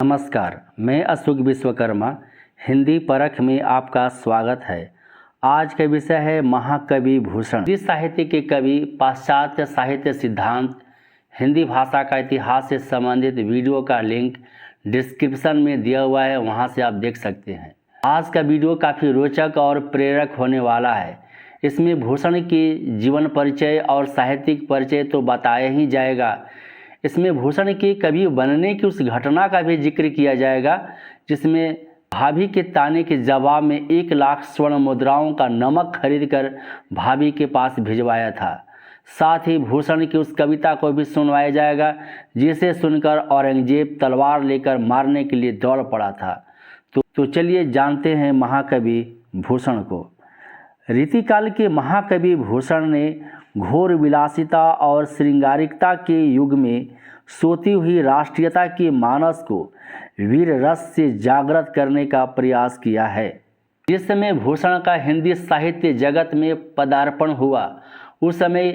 नमस्कार, मैं अशोक विश्वकर्मा। हिंदी परख में आपका स्वागत है। आज का विषय है महाकवि भूषण। हिंदी साहित्य के कवि, पाश्चात्य साहित्य सिद्धांत, हिंदी भाषा का इतिहास से संबंधित वीडियो का लिंक डिस्क्रिप्शन में दिया हुआ है, वहां से आप देख सकते हैं। आज का वीडियो काफ़ी रोचक और प्रेरक होने वाला है। इसमें भूषण की जीवन परिचय और साहित्यिक परिचय तो बताया ही जाएगा, इसमें भूषण के कवि बनने की उस घटना का भी जिक्र किया जाएगा जिसमें भाभी के ताने के जवाब में 1 लाख स्वर्ण मुद्राओं का नमक खरीदकर भाभी के पास भिजवाया था। साथ ही भूषण की उस कविता को भी सुनवाया जाएगा जिसे सुनकर औरंगजेब तलवार लेकर मारने के लिए दौड़ पड़ा था। तो चलिए जानते हैं महाकवि भूषण को। रीतिकाल के महाकवि भूषण ने घोर विलासिता और श्रृंगारिकता के युग में सोती हुई राष्ट्रीयता के मानस को वीर रस से जागृत करने का प्रयास किया है। जिस समय भूषण का हिंदी साहित्य जगत में पदार्पण हुआ, उस समय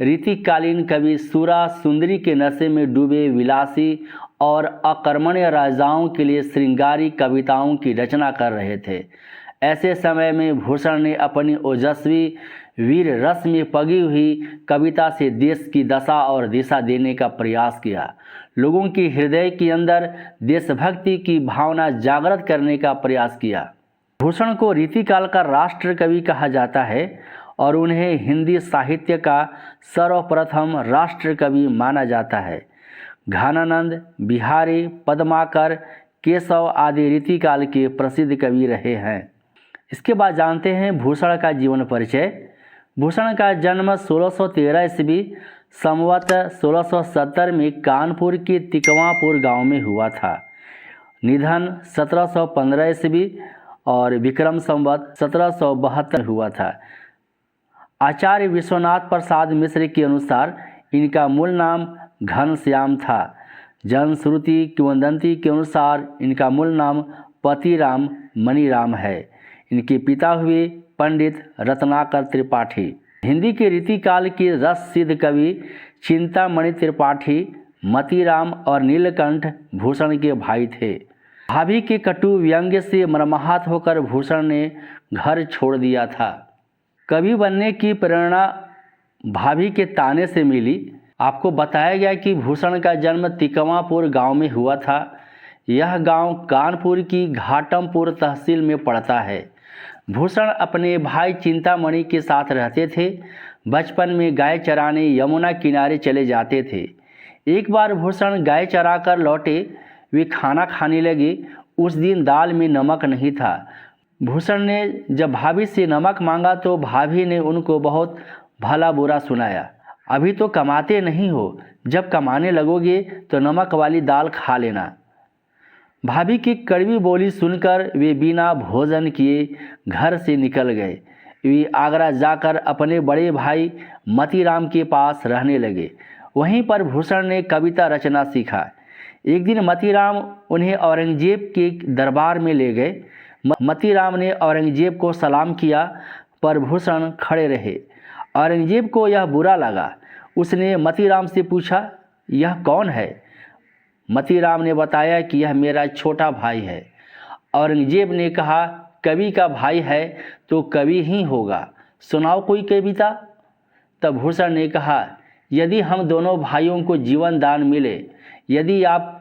रीतिकालीन कवि सूरा सुंदरी के नशे में डूबे विलासी और अकर्मण्य राजाओं के लिए श्रृंगारी कविताओं की रचना कर रहे थे। ऐसे समय में भूषण ने अपनी ओजस्वी वीर रस में पगी हुई कविता से देश की दशा और दिशा देने का प्रयास किया। लोगों की हृदय के अंदर देशभक्ति की भावना जागृत करने का प्रयास किया। भूषण को रीतिकाल का राष्ट्र कवि कहा जाता है और उन्हें हिंदी साहित्य का सर्वप्रथम राष्ट्र कवि माना जाता है। घनानंद, बिहारी, पद्माकर, केशव आदि रीतिकाल के प्रसिद्ध कवि रहे हैं। इसके बाद जानते हैं भूषण का जीवन परिचय। भूषण का जन्म 1613 ईस्वी संवत 1670 में कानपुर के तिकवापुर गांव में हुआ था। निधन 1715 ईस्वी और विक्रम संवत 1772 हुआ था। आचार्य विश्वनाथ प्रसाद मिश्र के अनुसार इनका मूल नाम घनश्याम था। जनश्रुति किंवदंती के अनुसार इनका मूल नाम पतिराम मणिराम है। इनके पिता हुए पंडित रत्नाकर त्रिपाठी। हिंदी के रीतिकाल के रस सिद्ध कवि चिंतामणि त्रिपाठी, मतीराम और नीलकंठ भूषण के भाई थे। भाभी के कटु व्यंग्य से मर्माहत होकर भूषण ने घर छोड़ दिया था। कवि बनने की प्रेरणा भाभी के ताने से मिली। आपको बताया गया कि भूषण का जन्म तिकवापुर गांव में हुआ था। यह गांव कानपुर की घाटमपुर तहसील में पड़ता है। भूषण अपने भाई चिंतामणि के साथ रहते थे। बचपन में गाय चराने यमुना किनारे चले जाते थे। एक बार भूषण गाय चराकर लौटे, वे खाना खाने लगे। उस दिन दाल में नमक नहीं था। भूषण ने जब भाभी से नमक मांगा तो भाभी ने उनको बहुत भला बुरा सुनाया। अभी तो कमाते नहीं हो, जब कमाने लगोगे तो नमक वाली दाल खा लेना। भाभी की कड़वी बोली सुनकर वे बिना भोजन किए घर से निकल गए। वे आगरा जाकर अपने बड़े भाई मतीराम के पास रहने लगे। वहीं पर भूषण ने कविता रचना सीखा। एक दिन मतीराम उन्हें औरंगजेब के दरबार में ले गए। मतीराम ने औरंगजेब को सलाम किया, पर भूषण खड़े रहे। औरंगजेब को यह बुरा लगा। उसने मतीराम से पूछा, यह कौन है? मतीराम ने बताया कि यह मेरा छोटा भाई है। औरंगजेब ने कहा, कवि का भाई है तो कवि ही होगा, सुनाओ कोई कविता। तब भूषण ने कहा, यदि हम दोनों भाइयों को जीवन दान मिले, यदि आप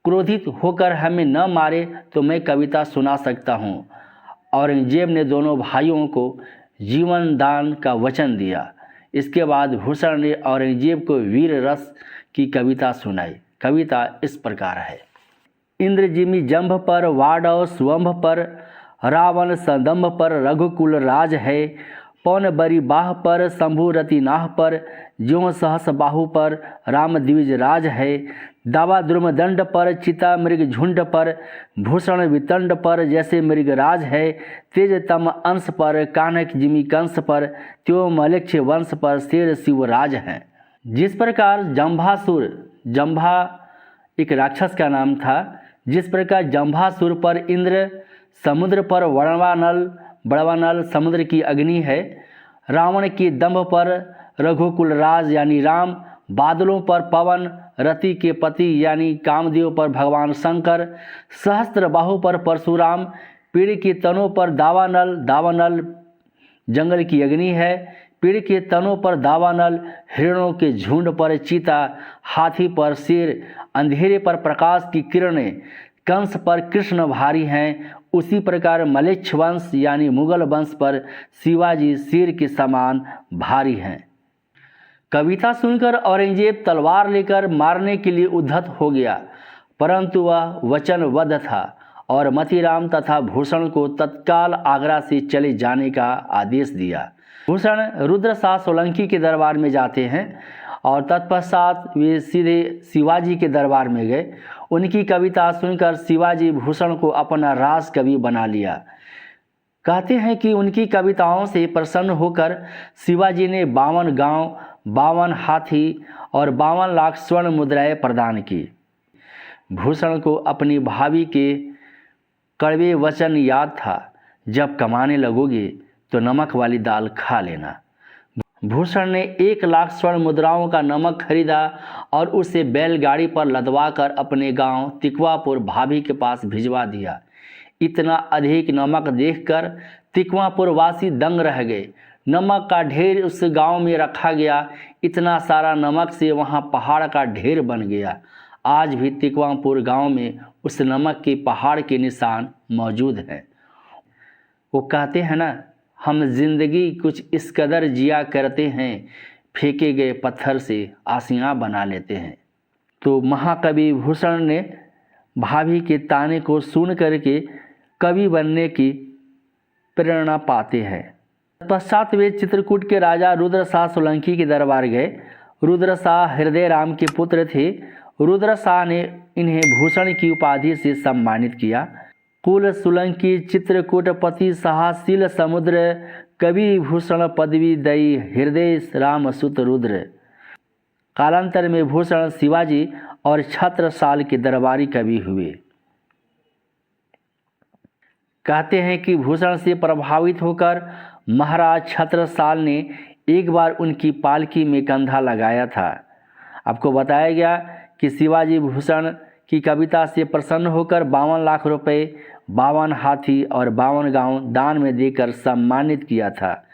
क्रोधित होकर हमें न मारे तो मैं कविता सुना सकता हूँ। औरंगजेब ने दोनों भाइयों को जीवन दान का वचन दिया। इसके बाद भूषण ने औरंगजेब को वीर रस की कविता सुनाई। कविता इस प्रकार है। इंद्रजिमी जंभ पर, वाडव स्वंभ पर, रावण सदंभ पर रघुकुल राज है। पौन बरी बाह पर, शंभु रति नाह पर, ज्यों सहस बाहु पर राम द्विज राज है। दावा द्रुम दंड पर, चिता मृग झुंड पर, भूषण वितंड पर जैसे मृगराज है। तेज तम अंश पर, कानक जिमी कंस पर, त्यो मलेक्ष वंश पर शेर शिवराज है। जिस प्रकार जंभा एक राक्षस का नाम था, जिस प्रकार जंभासुर पर इंद्र, समुद्र पर बड़वानल समुद्र की अग्नि है। रावण के दंभ पर रघुकुल राज यानी राम, बादलों पर पवन, रति के पति यानी कामदेव पर भगवान शंकर, सहस्त्र बाहु पर परशुराम, पेड़ के तनों पर दावानल, दावानल जंगल की अग्नि है, पेड़ के तनों पर दावानल, हिरणों के झुंड पर चीता, हाथी पर शेर, अंधेरे पर प्रकाश की किरणें, कंस पर कृष्ण भारी हैं। उसी प्रकार मलेच्छ वंश यानी मुगल वंश पर शिवाजी शेर के समान भारी हैं। कविता सुनकर औरंगजेब तलवार लेकर मारने के लिए उद्धत हो गया, परंतु वह वचनबद्ध था और मतीराम तथा भूषण को तत्काल आगरा से चले जाने का आदेश दिया। भूषण रुद्रशाह सोलंकी के दरबार में जाते हैं और तत्पश्चात वे सीधे शिवाजी के दरबार में गए। उनकी कविता सुनकर शिवाजी भूषण को अपना राज कवि बना लिया। कहते हैं कि उनकी कविताओं से प्रसन्न होकर शिवाजी ने 52 गांव, 52 हाथी और 52 लाख स्वर्ण मुद्राएं प्रदान की। भूषण को अपनी भाभी के कड़वे वचन याद था, जब कमाने लगोगे तो नमक वाली दाल खा लेना। भूषण ने 1 लाख स्वर्ण मुद्राओं का नमक खरीदा और उसे बैलगाड़ी पर लदवाकर अपने गांव तिकवापुर भाभी के पास भिजवा दिया। इतना अधिक नमक देखकर तिकवापुर वासी दंग रह गए। नमक का ढेर उस गांव में रखा गया। इतना सारा नमक से वहां पहाड़ का ढेर बन गया। आज भी तिकवापुर गांव में उस नमक के पहाड़ के निशान मौजूद हैं। वो कहते हैं ना, हम जिंदगी कुछ इस कदर जिया करते हैं, फेंके गए पत्थर से आसियाँ बना लेते हैं। तो महाकवि भूषण ने भाभी के ताने को सुन करके कवि बनने की प्रेरणा पाते हैं। पश्चात वे चित्रकूट के राजा रुद्रशाह सोलंकी के दरबार गए। रुद्रशाह हृदय राम के पुत्र थे। रुद्रशाह ने इन्हें भूषण की उपाधि से सम्मानित किया। कुल सोलंकी चित्रकूटपति साहसील समुद्र, कवि भूषण पदवी दई हृदय राम सुत रुद्र। कालांतर में भूषण शिवाजी और छत्रसाल के दरबारी कवि हुए। कहते हैं कि भूषण से प्रभावित होकर महाराज छत्रसाल ने एक बार उनकी पालकी में कंधा लगाया था। आपको बताया गया कि शिवाजी भूषण की कविता से प्रसन्न होकर 52 लाख रुपए, 52 हाथी और 52 गांव दान में देकर सम्मानित किया था।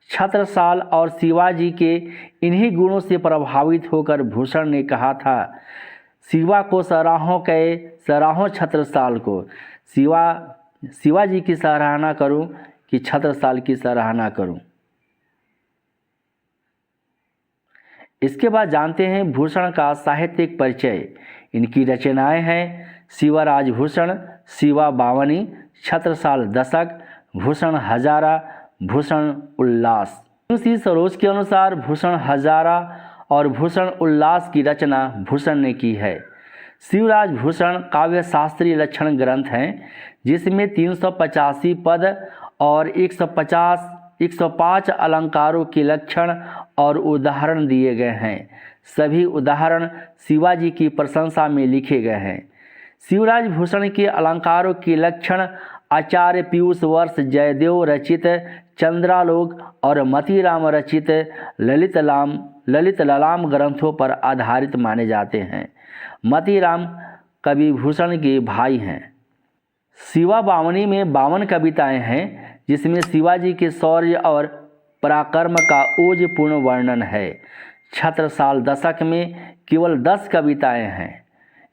छत्रसाल और शिवाजी के इन्हीं गुणों से प्रभावित होकर भूषण ने कहा था, शिवा को सराहों कहे, सराहों छत्रसाल को। शिवाजी की सराहना करूं कि छत्रसाल की सराहना करूं। इसके बाद जानते हैं भूषण का साहित्यिक परिचय। इनकी रचनाएं हैं शिवराज भूषण, शिवा बावनी, छत्रसाल दशक, भूषण हजारा, भूषण उल्लास। उसी सरोज के अनुसार भूषण हजारा और भूषण उल्लास की रचना भूषण ने की है। शिवराज भूषण काव्य शास्त्रीय लक्षण ग्रंथ हैं, जिसमें 385 पद और 105 अलंकारों के लक्षण और उदाहरण दिए गए हैं। सभी उदाहरण शिवाजी की प्रशंसा में लिखे गए हैं। शिवराज भूषण के अलंकारों के लक्षण आचार्य पीयूष वर्ष जयदेव रचित चंद्रालोक और मतीराम रचित ललित ललाम ग्रंथों पर आधारित माने जाते हैं। मतीराम कवि भूषण के भाई हैं। शिवा बावनी में 52 कविताएं हैं, जिसमें शिवाजी के शौर्य और पराक्रम का ओजपूर्ण वर्णन है। छत्रसाल दशक में केवल 10 कविताएं हैं।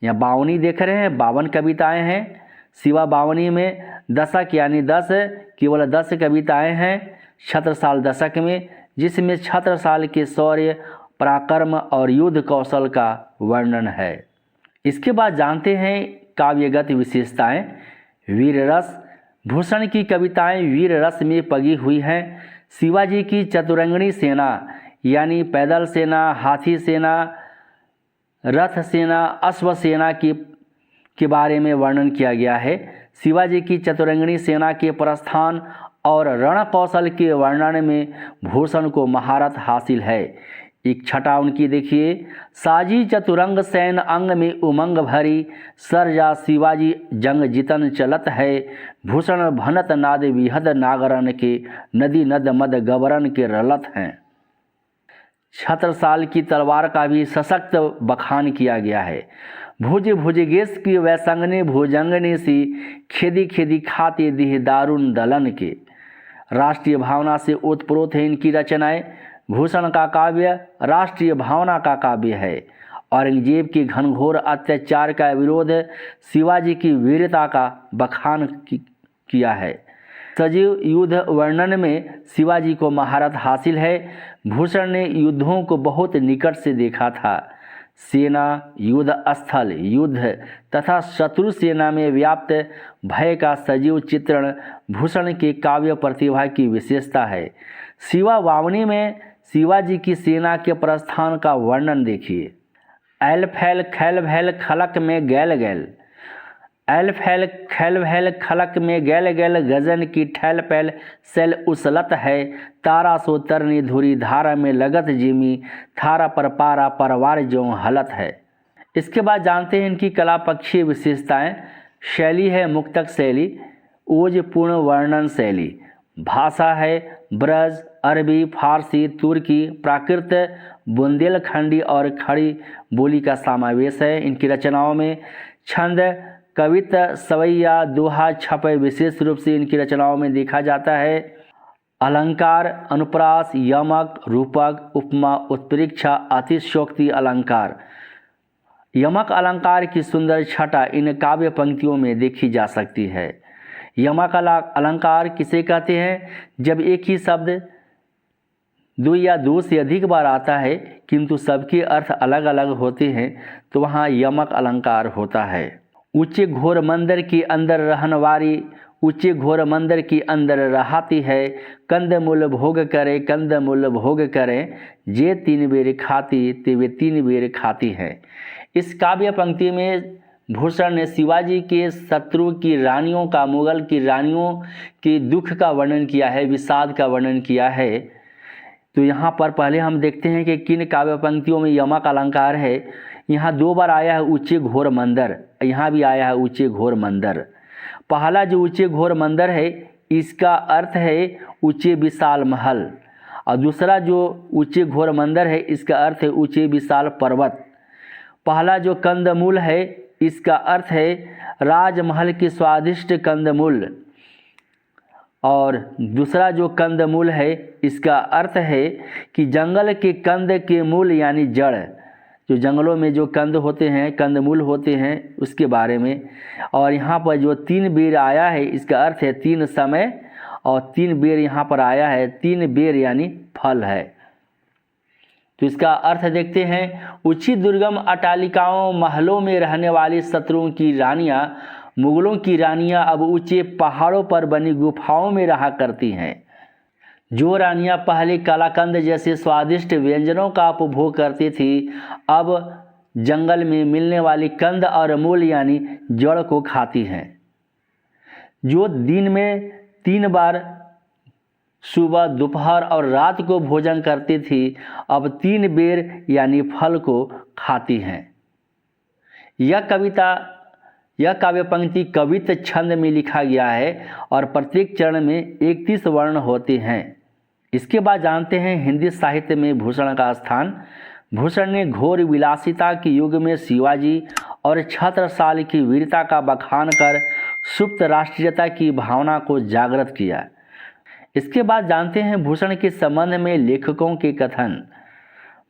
यहाँ बावनी देख रहे हैं, 52 कविताएं हैं। शिवा बावनी में दशक यानी 10, केवल 10 कविताएं हैं छत्रसाल दशक में, जिसमें छत्रसाल के शौर्य, पराक्रम और युद्ध कौशल का वर्णन है। इसके बाद जानते हैं काव्यगत विशेषताएं। वीर रस। भूषण की कविताएं वीर रस में पगी हुई हैं। शिवाजी की चतुरंगनी सेना यानी पैदल सेना, हाथी सेना, रथ सेना, अश्व सेना के बारे में वर्णन किया गया है। शिवाजी की चतुरंगनी सेना के प्रस्थान और रण कौशल के वर्णन में भूषण को महारत हासिल है। एक छटा उनकी देखिए, साजी चतुरंग सैन अंग में उमंग भरी, सरजा शिवाजी जंग जितन चलत है, भूषण भनत नाद विहद नागरन के, नदी नद मद गबरन के रलत हैं। छत्रसाल की तलवार का भी सशक्त बखान किया गया है। भुज भुजगेश की वैसंगने भुजंगने सी खेदी खेदी खाते देह दारुण दलन के। राष्ट्रीय भावना से ओतप्रोत है इनकी रचनाएं। भूषण का काव्य राष्ट्रीय भावना का काव्य है। औरंगजेब के घनघोर अत्याचार का विरोध, शिवाजी की वीरता का बखान किया है। सजीव युद्ध वर्णन में शिवाजी को महारत हासिल है। भूषण ने युद्धों को बहुत निकट से देखा था। सेना, युद्ध स्थल, युद्ध तथा शत्रु सेना में व्याप्त भय का सजीव चित्रण भूषण के काव्य प्रतिभा की विशेषता है। शिवा वावनी में शिवाजी की सेना के प्रस्थान का वर्णन देखिए। ऐल फैल खैल भैल खलक में गैल गैल, ऐल फैल खैल भैल खलक में गैल गैल, गजन की ठैल पैल सैल उछलत है, तारा सो तरनी धुरी धारा में लगत जिमी, थारा पर पारा परवार जो हलत है। इसके बाद जानते हैं इनकी कला पक्षीय विशेषताएं। शैली है मुक्तक शैली, ओज पूर्ण वर्णन शैली। भाषा है ब्रज, अरबी, फारसी, तुर्की, प्राकृत, बुंदेलखंडी और खड़ी बोली का समावेश है। इनकी रचनाओं में छंद, कविता, सवैया, दोहा, छपे विशेष रूप से इनकी रचनाओं में देखा जाता है। अलंकार, अनुप्रास, यमक, रूपक, उपमा, उत्प्रेक्षा, अतिशयोक्ति अलंकार। यमक अलंकार की सुंदर छटा इन काव्य पंक्तियों में देखी जा सकती है। यमक अलंकार किसे कहते हैं? जब एक ही शब्द दो या दो से अधिक बार आता है किंतु सबके अर्थ अलग अलग होते हैं तो वहाँ यमक अलंकार होता है। ऊंचे घोर मंदिर के अंदर रहनवारी, ऊंचे घोर मंदिर के अंदर रहाती है, कंदमूल भोग करे, कंदमूल भोग करे, जे तीन बेर खाती ते वे तीन बेर खाती है। इस काव्य पंक्ति में भूषण ने शिवाजी के शत्रु की रानियों का, मुगल की रानियों के दुख का वर्णन किया है, विषाद का वर्णन किया है। तो यहाँ पर पहले हम देखते हैं कि किन काव्य पंक्तियों में यमक अलंकार है। यहाँ दो बार आया है ऊंचे घोर मंदिर, यहाँ भी आया है ऊंचे घोर मंदिर। पहला जो ऊंचे घोर मंदिर है इसका अर्थ है ऊंचे विशाल महल, और दूसरा जो ऊंचे घोर मंदिर है इसका अर्थ है ऊंचे विशाल पर्वत। पहला जो कंदमूल है इसका अर्थ है राजमहल के स्वादिष्ट कंदमूल, और दूसरा जो कंदमूल है इसका अर्थ है कि जंगल के कंद के मूल यानी जड़, जो जंगलों में जो कंद होते हैं, कंदमूल होते हैं, उसके बारे में। और यहाँ पर जो तीन बेर आया है इसका अर्थ है तीन समय, और तीन बेर यहाँ पर आया है, तीन बेर यानी फल है। तो इसका अर्थ देखते हैं। ऊंची दुर्गम अटालिकाओं महलों में रहने वाली शत्रुओं की रानियां, मुगलों की रानियां अब ऊंचे पहाड़ों पर बनी गुफाओं में रहा करती हैं। जो रानियां पहले कलाकंद जैसे स्वादिष्ट व्यंजनों का उपभोग करती थी अब जंगल में मिलने वाली कंद और मूल यानी जड़ को खाती हैं। जो दिन में 3 बार सुबह, दोपहर और रात को भोजन करती थी अब 3 बेर यानी फल को खाती हैं। यह काव्य पंक्ति कवित छंद में लिखा गया है और प्रत्येक चरण में 31 वर्ण होते हैं। इसके बाद जानते हैं हिंदी साहित्य में भूषण का स्थान। भूषण ने घोर विलासिता के युग में शिवाजी और छत्रसाल की वीरता का बखान कर सुप्त राष्ट्रीयता की भावना को जागृत किया। इसके बाद जानते हैं भूषण के संबंध में लेखकों के कथन।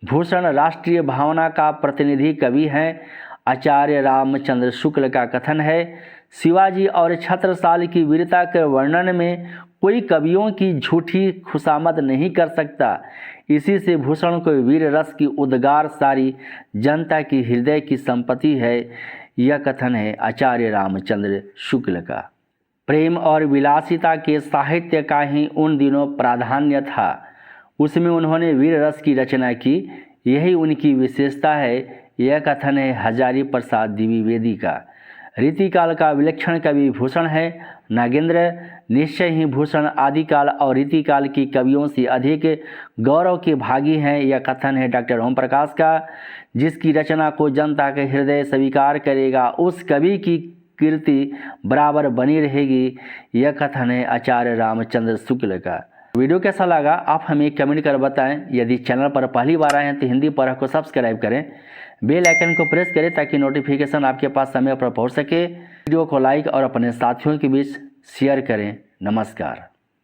भूषण राष्ट्रीय भावना का प्रतिनिधि कवि हैं। आचार्य रामचंद्र शुक्ल का कथन है, शिवाजी और छत्रसाल की वीरता के वर्णन में कोई कवियों की झूठी खुशामद नहीं कर सकता। इसी से भूषण को वीर रस की उद्गार सारी जनता की हृदय की संपत्ति है। यह कथन है आचार्य रामचंद्र शुक्ल का। प्रेम और विलासिता के साहित्य का ही उन दिनों प्राधान्य था। उसमें उन्होंने वीर रस की रचना की, यही उनकी विशेषता है। यह कथन है हजारी प्रसाद द्विवेदी का। रीतिकाल का विलक्षण कवि भूषण है। नागेंद्र निश्चय ही भूषण आदिकाल और रीतिकाल की कवियों से अधिक गौरव के भागी हैं। यह कथन है डॉक्टर ओम प्रकाश का। जिसकी रचना को जनता के हृदय स्वीकार करेगा उस कवि की कीर्ति बराबर बनी रहेगी। यह कथन है आचार्य रामचंद्र शुक्ल का। वीडियो कैसा लगा आप हमें कमेंट कर बताएं। यदि चैनल पर पहली बार आए हैं तो हिंदी परख को सब्सक्राइब करें, बेल आइकन को प्रेस करें ताकि नोटिफिकेशन आपके पास समय पर पहुंच सके। वीडियो को लाइक और अपने साथियों के बीच शेयर करें। नमस्कार।